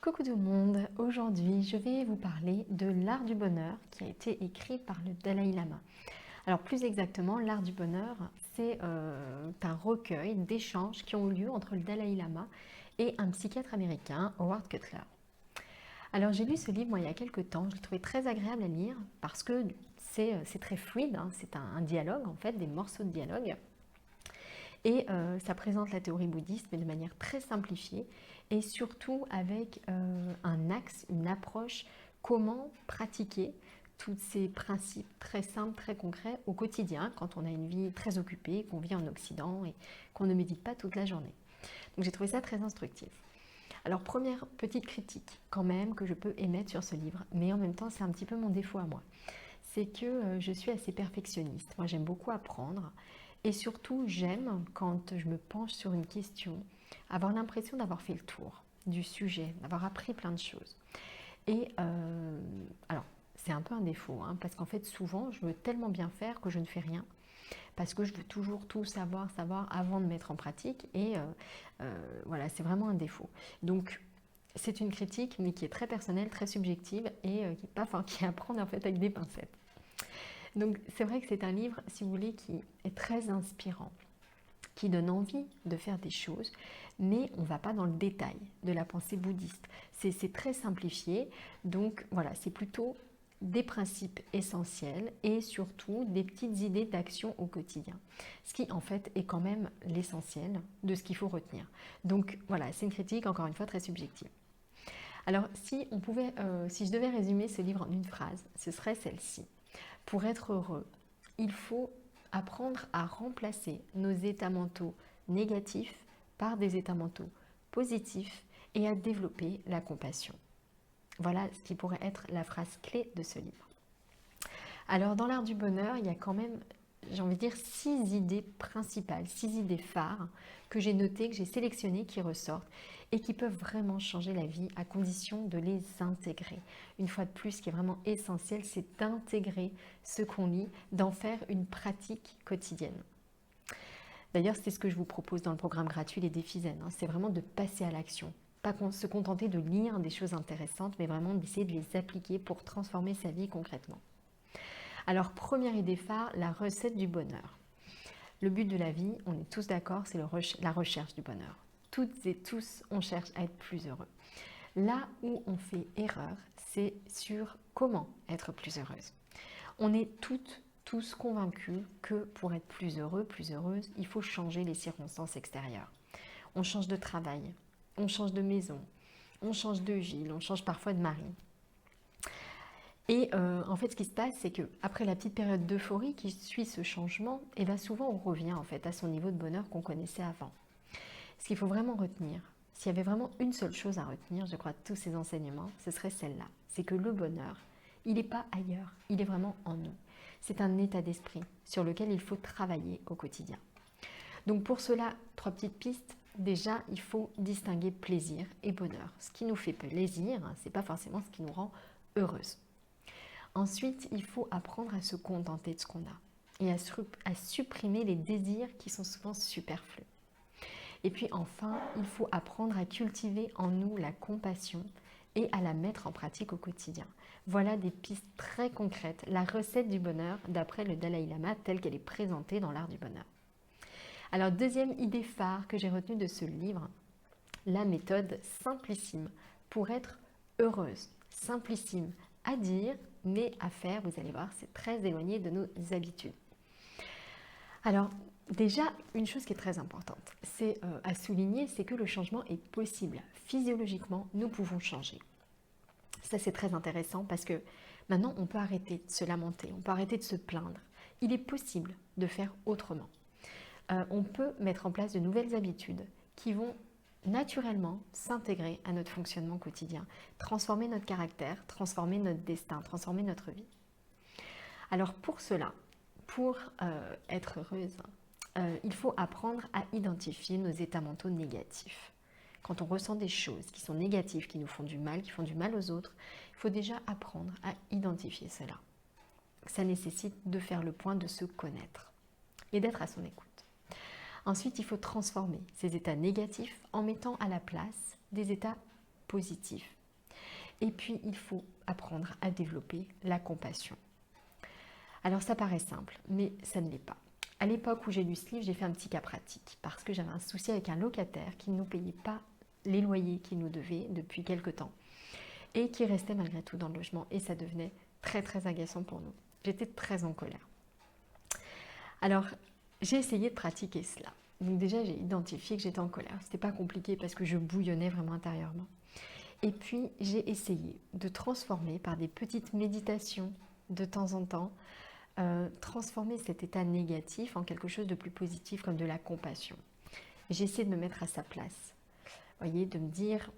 Coucou tout le monde, aujourd'hui je vais vous parler de l'art du bonheur qui a été écrit par le Dalai Lama. Alors plus exactement, l'art du bonheur, c'est un recueil d'échanges qui ont eu lieu entre le Dalai Lama et un psychiatre américain, Howard Cutler. Alors j'ai lu ce livre moi, il y a quelques temps, je l'ai trouvé très agréable à lire parce que c'est très fluide, hein, c'est un dialogue en fait, des morceaux de dialogue. Et ça présente la théorie bouddhiste, mais de manière très simplifiée, et surtout avec un axe, une approche, comment pratiquer tous ces principes très simples, très concrets au quotidien, quand on a une vie très occupée, qu'on vit en Occident et qu'on ne médite pas toute la journée. Donc j'ai trouvé ça très instructif. Alors première petite critique quand même que je peux émettre sur ce livre, mais en même temps c'est un petit peu mon défaut à moi, c'est que je suis assez perfectionniste. Moi j'aime beaucoup apprendre et surtout j'aime quand je me penche sur une question, avoir l'impression d'avoir fait le tour du sujet, d'avoir appris plein de choses. Et alors c'est un peu un défaut, hein, parce qu'en fait souvent je veux tellement bien faire que je ne fais rien parce que je veux toujours tout savoir avant de mettre en pratique et voilà, c'est vraiment un défaut. Donc c'est une critique mais qui est très personnelle, très subjective et qui est à prendre en fait avec des pincettes. Donc c'est vrai que c'est un livre, si vous voulez, qui est très inspirant, qui donne envie de faire des choses, mais on ne va pas dans le détail de la pensée bouddhiste. C'est très simplifié, donc voilà, c'est plutôt des principes essentiels et surtout des petites idées d'action au quotidien. Ce qui en fait est quand même l'essentiel de ce qu'il faut retenir. Donc voilà, c'est une critique encore une fois très subjective. Alors si je devais résumer ce livre en une phrase, ce serait celle-ci. Pour être heureux, il faut apprendre à remplacer nos états mentaux négatifs par des états mentaux positifs et à développer la compassion. Voilà ce qui pourrait être la phrase clé de ce livre. Alors dans l'art du bonheur, il y a quand même, j'ai envie de dire, 6 idées principales, 6 idées phares que j'ai notées, que j'ai sélectionnées, qui ressortent et qui peuvent vraiment changer la vie à condition de les intégrer. Une fois de plus, ce qui est vraiment essentiel, c'est d'intégrer ce qu'on lit, d'en faire une pratique quotidienne. D'ailleurs, c'est ce que je vous propose dans le programme gratuit Les Défis Zen, hein. C'est vraiment de passer à l'action. Pas se contenter de lire des choses intéressantes, mais vraiment d'essayer de les appliquer pour transformer sa vie concrètement. Alors, première idée phare, la recette du bonheur. Le but de la vie, on est tous d'accord, c'est la recherche du bonheur. Toutes et tous, on cherche à être plus heureux. Là où on fait erreur, c'est sur comment être plus heureuse. On est tous convaincus que pour être plus heureux, plus heureuse, il faut changer les circonstances extérieures. On change de travail, on change de maison, on change de ville, on change parfois de mari. Et en fait, ce qui se passe, c'est qu'après la petite période d'euphorie qui suit ce changement, et bien souvent on revient en fait à son niveau de bonheur qu'on connaissait avant. Ce qu'il faut vraiment retenir, s'il y avait vraiment une seule chose à retenir, je crois, de tous ces enseignements, ce serait celle-là. C'est que le bonheur, il n'est pas ailleurs, il est vraiment en nous. C'est un état d'esprit sur lequel il faut travailler au quotidien. Donc pour cela, 3 petites pistes. Déjà, il faut distinguer plaisir et bonheur. Ce qui nous fait plaisir, ce n'est pas forcément ce qui nous rend heureuse. Ensuite, il faut apprendre à se contenter de ce qu'on a et à supprimer les désirs qui sont souvent superflus. Et puis enfin, il faut apprendre à cultiver en nous la compassion et à la mettre en pratique au quotidien. Voilà des pistes très concrètes, la recette du bonheur d'après le Dalai Lama telle qu'elle est présentée dans l'art du bonheur. Alors deuxième idée phare que j'ai retenue de ce livre, la méthode simplissime pour être heureuse. Simplissime à dire, mais à faire, vous allez voir, c'est très éloigné de nos habitudes. Alors, déjà, une chose qui est très importante, c'est à souligner, c'est que le changement est possible. Physiologiquement, nous pouvons changer. Ça, c'est très intéressant parce que maintenant, on peut arrêter de se lamenter, on peut arrêter de se plaindre. Il est possible de faire autrement. On peut mettre en place de nouvelles habitudes qui vont naturellement s'intégrer à notre fonctionnement quotidien, transformer notre caractère, transformer notre destin, transformer notre vie. Alors pour cela, pour être heureuse, il faut apprendre à identifier nos états mentaux négatifs. Quand on ressent des choses qui sont négatives, qui nous font du mal, qui font du mal aux autres, il faut déjà apprendre à identifier cela. Ça nécessite de faire le point, de se connaître et d'être à son écoute. Ensuite, il faut transformer ces états négatifs en mettant à la place des états positif. Et puis, il faut apprendre à développer la compassion. Alors, ça paraît simple, mais ça ne l'est pas. À l'époque où j'ai lu ce livre, j'ai fait un petit cas pratique parce que j'avais un souci avec un locataire qui ne nous payait pas les loyers qu'il nous devait depuis quelque temps et qui restait malgré tout dans le logement, et ça devenait très très agaçant pour nous. J'étais très en colère. Alors, j'ai essayé de pratiquer cela. Donc déjà, j'ai identifié que j'étais en colère. C'était pas compliqué parce que je bouillonnais vraiment intérieurement. Et puis, j'ai essayé de transformer par des petites méditations de temps en temps, transformer cet état négatif en quelque chose de plus positif, comme de la compassion. J'ai essayé de me mettre à sa place. Vous voyez, de me dire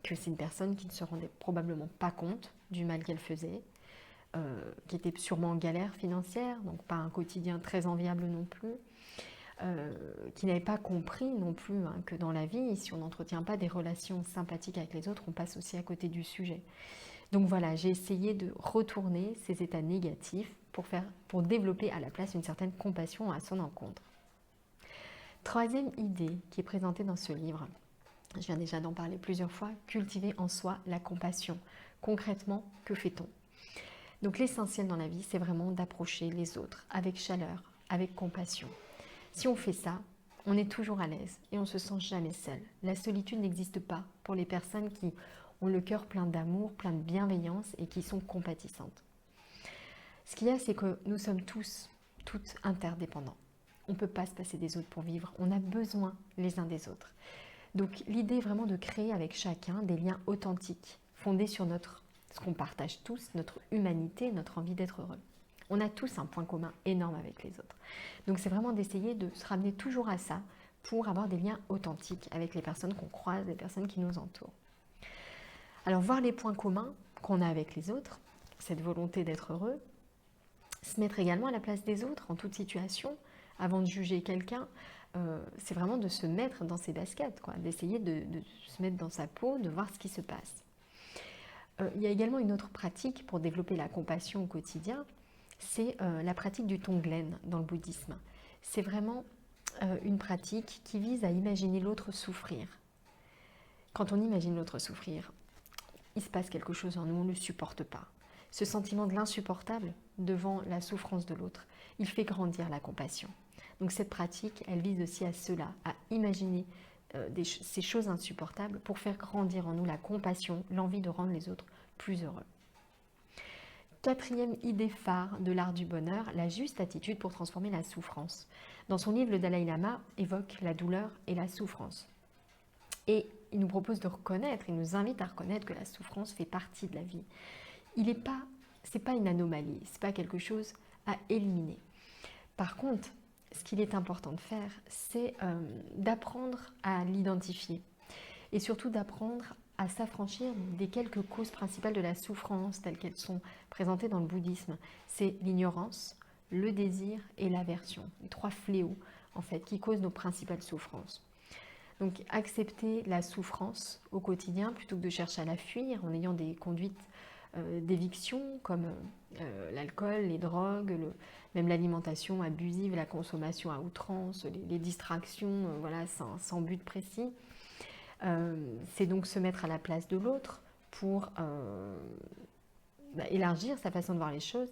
que c'est une personne qui ne se rendait probablement pas compte du mal qu'elle faisait, qui était sûrement en galère financière, donc pas un quotidien très enviable non plus, qui n'avait pas compris non plus que dans la vie, si on n'entretient pas des relations sympathiques avec les autres, on passe aussi à côté du sujet. Donc voilà, j'ai essayé de retourner ces états négatifs pour développer à la place une certaine compassion à son encontre. Troisième idée qui est présentée dans ce livre, je viens déjà d'en parler plusieurs fois, cultiver en soi la compassion. Concrètement, que fait-on? Donc l'essentiel dans la vie, c'est vraiment d'approcher les autres avec chaleur, avec compassion. Si on fait ça, on est toujours à l'aise et on ne se sent jamais seul. La solitude n'existe pas pour les personnes qui ont le cœur plein d'amour, plein de bienveillance et qui sont compatissantes. Ce qu'il y a, c'est que nous sommes toutes interdépendants. On ne peut pas se passer des autres pour vivre. On a besoin les uns des autres. Donc l'idée est vraiment de créer avec chacun des liens authentiques, fondés sur ce qu'on partage tous, notre humanité, notre envie d'être heureux. On a tous un point commun énorme avec les autres. Donc c'est vraiment d'essayer de se ramener toujours à ça pour avoir des liens authentiques avec les personnes qu'on croise, les personnes qui nous entourent. Alors voir les points communs qu'on a avec les autres, cette volonté d'être heureux, se mettre également à la place des autres en toute situation, avant de juger quelqu'un, c'est vraiment de se mettre dans ses baskets, d'essayer de se mettre dans sa peau, de voir ce qui se passe. Il y a également une autre pratique pour développer la compassion au quotidien, c'est la pratique du Tonglen dans le bouddhisme. C'est vraiment une pratique qui vise à imaginer l'autre souffrir. Quand on imagine l'autre souffrir, il se passe quelque chose en nous, on ne le supporte pas. Ce sentiment de l'insupportable devant la souffrance de l'autre, il fait grandir la compassion. Donc cette pratique, elle vise aussi à cela, à imaginer ces choses insupportables pour faire grandir en nous la compassion, l'envie de rendre les autres plus heureux. Quatrième idée phare de l'art du bonheur, la juste attitude pour transformer la souffrance. Dans son livre, le Dalai Lama évoque la douleur et la souffrance. Et il nous propose de reconnaître, il nous invite à reconnaître que la souffrance fait partie de la vie. C'est pas une anomalie, c'est pas quelque chose à éliminer. Par contre, ce qu'il est important de faire, c'est d'apprendre à l'identifier et surtout d'apprendre à s'affranchir des quelques causes principales de la souffrance telles qu'elles sont présentées dans le bouddhisme. C'est l'ignorance, le désir et l'aversion, les trois fléaux en fait qui causent nos principales souffrances. Donc accepter la souffrance au quotidien plutôt que de chercher à la fuir en ayant des conduites d'éviction comme l'alcool, les drogues, même l'alimentation abusive, la consommation à outrance, les distractions sans but précis. C'est donc se mettre à la place de l'autre pour élargir sa façon de voir les choses.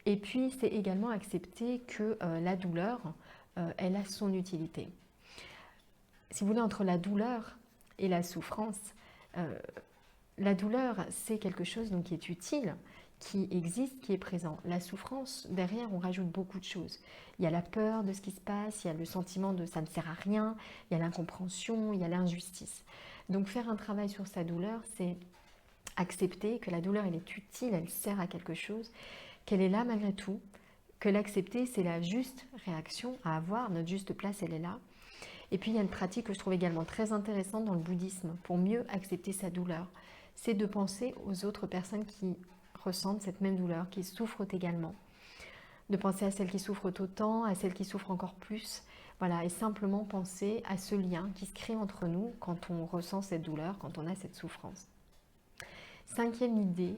Et puis c'est également accepter que la douleur, elle a son utilité. Si vous voulez, entre la douleur et la souffrance, la douleur, c'est quelque chose donc, qui est utile, qui existe, qui est présent. La souffrance, derrière, on rajoute beaucoup de choses. Il y a la peur de ce qui se passe, il y a le sentiment de ça ne sert à rien, il y a l'incompréhension, il y a l'injustice. Donc faire un travail sur sa douleur, c'est accepter que la douleur, elle est utile, elle sert à quelque chose, qu'elle est là malgré tout, que l'accepter, c'est la juste réaction à avoir, notre juste place, elle est là. Et puis il y a une pratique que je trouve également très intéressante dans le bouddhisme pour mieux accepter sa douleur. C'est de penser aux autres personnes qui ressentent cette même douleur, qui souffrent également. De penser à celles qui souffrent autant, à celles qui souffrent encore plus. Voilà, et simplement penser à ce lien qui se crée entre nous quand on ressent cette douleur, quand on a cette souffrance. Cinquième idée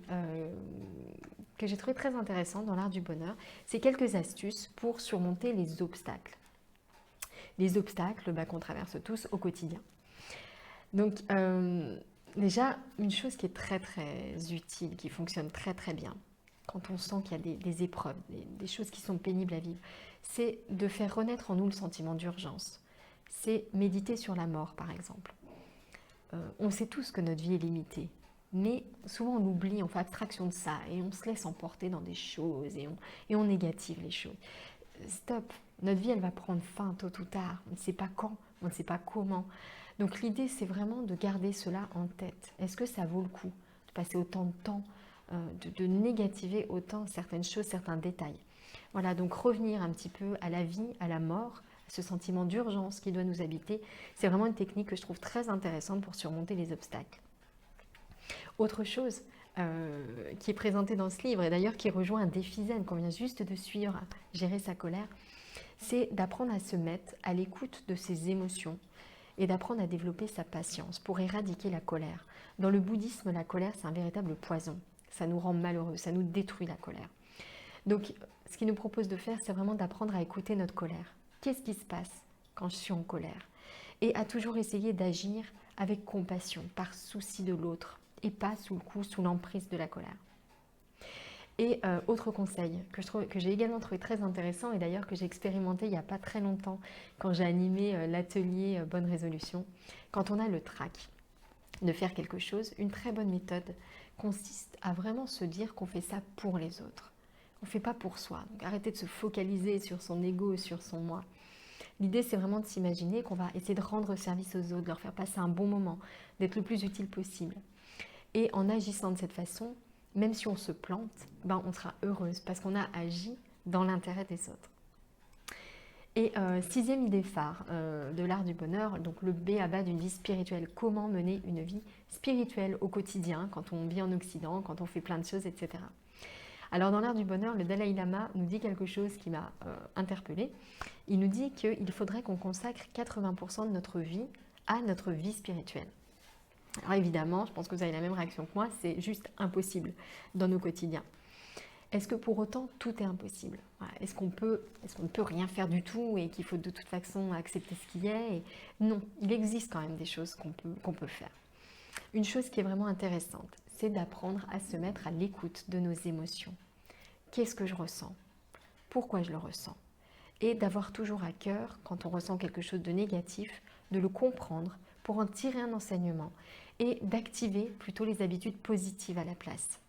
que j'ai trouvée très intéressante dans l'art du bonheur, c'est quelques astuces pour surmonter les obstacles. Les obstacles qu'on traverse tous au quotidien. Donc, Déjà, une chose qui est très très utile, qui fonctionne très très bien, quand on sent qu'il y a des épreuves, des choses qui sont pénibles à vivre, c'est de faire renaître en nous le sentiment d'urgence. C'est méditer sur la mort, par exemple. On sait tous que notre vie est limitée, mais souvent on oublie, on fait abstraction de ça et on se laisse emporter dans des choses et on négative les choses. Stop, notre vie elle va prendre fin tôt ou tard, on ne sait pas quand, on ne sait pas comment. Donc l'idée c'est vraiment de garder cela en tête. Est-ce que ça vaut le coup de passer autant de temps, de négativer autant certaines choses, certains détails? Voilà, donc revenir un petit peu à la vie, à la mort, à ce sentiment d'urgence qui doit nous habiter, c'est vraiment une technique que je trouve très intéressante pour surmonter les obstacles. Autre chose qui est présentée dans ce livre, et d'ailleurs qui rejoint un défi zen qu'on vient juste de suivre, gérer sa colère, c'est d'apprendre à se mettre à l'écoute de ses émotions et d'apprendre à développer sa patience pour éradiquer la colère. Dans le bouddhisme, la colère, c'est un véritable poison. Ça nous rend malheureux, ça nous détruit la colère. Donc, ce qu'il nous propose de faire, c'est vraiment d'apprendre à écouter notre colère. Qu'est-ce qui se passe quand je suis en colère? Et à toujours essayer d'agir avec compassion, par souci de l'autre, et pas sous le coup, sous l'emprise de la colère. Et autre conseil que j'ai également trouvé très intéressant, et d'ailleurs que j'ai expérimenté il n'y a pas très longtemps quand j'ai animé l'atelier Bonne Résolution, quand on a le trac de faire quelque chose, une très bonne méthode consiste à vraiment se dire qu'on fait ça pour les autres. On ne fait pas pour soi. Donc arrêtez de se focaliser sur son ego, sur son moi. L'idée, c'est vraiment de s'imaginer qu'on va essayer de rendre service aux autres, de leur faire passer un bon moment, d'être le plus utile possible. Et en agissant de cette façon, même si on se plante, ben on sera heureuse parce qu'on a agi dans l'intérêt des autres. Et sixième idée phare de l'art du bonheur, donc le b.a.-ba d'une vie spirituelle. Comment mener une vie spirituelle au quotidien, quand on vit en Occident, quand on fait plein de choses, etc. Alors dans l'art du bonheur, le Dalai Lama nous dit quelque chose qui m'a interpellée. Il nous dit qu'il faudrait qu'on consacre 80% de notre vie à notre vie spirituelle. Alors évidemment, je pense que vous avez la même réaction que moi, c'est juste impossible dans nos quotidiens. Est-ce que pour autant tout est impossible? Est-ce qu'on ne peut rien faire du tout et qu'il faut de toute façon accepter ce qu'il y a? Et non, il existe quand même des choses qu'on peut faire. Une chose qui est vraiment intéressante, c'est d'apprendre à se mettre à l'écoute de nos émotions. Qu'est-ce que je ressens? Pourquoi je le ressens? Et d'avoir toujours à cœur, quand on ressent quelque chose de négatif, de le comprendre pour en tirer un enseignement et d'activer plutôt les habitudes positives à la place.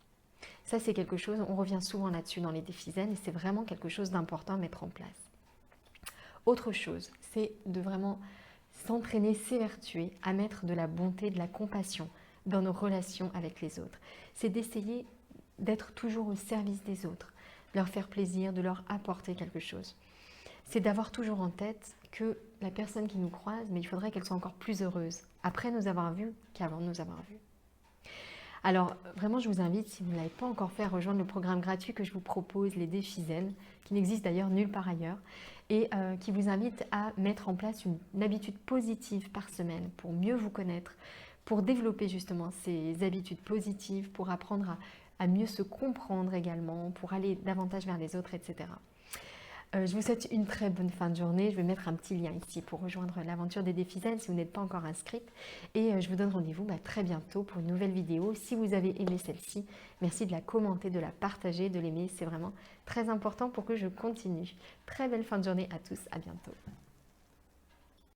Ça, c'est quelque chose, on revient souvent là-dessus dans les défis zen et c'est vraiment quelque chose d'important à mettre en place. Autre chose, c'est de vraiment s'entraîner, s'évertuer à mettre de la bonté, de la compassion dans nos relations avec les autres. C'est d'essayer d'être toujours au service des autres, de leur faire plaisir, de leur apporter quelque chose. C'est d'avoir toujours en tête que la personne qui nous croise, mais il faudrait qu'elle soit encore plus heureuse après nous avoir vus qu'avant de nous avoir vus. Alors vraiment, je vous invite, si vous ne l'avez pas encore fait, à rejoindre le programme gratuit que je vous propose, les défis zen, qui n'existe d'ailleurs nulle part ailleurs, et qui vous invite à mettre en place une habitude positive par semaine pour mieux vous connaître, pour développer justement ces habitudes positives, pour apprendre à mieux se comprendre également, pour aller davantage vers les autres, etc. Je vous souhaite une très bonne fin de journée. Je vais mettre un petit lien ici pour rejoindre l'aventure des défis zen si vous n'êtes pas encore inscrite. Et je vous donne rendez-vous très bientôt pour une nouvelle vidéo. Si vous avez aimé celle-ci, merci de la commenter, de la partager, de l'aimer. C'est vraiment très important pour que je continue. Très belle fin de journée à tous. À bientôt.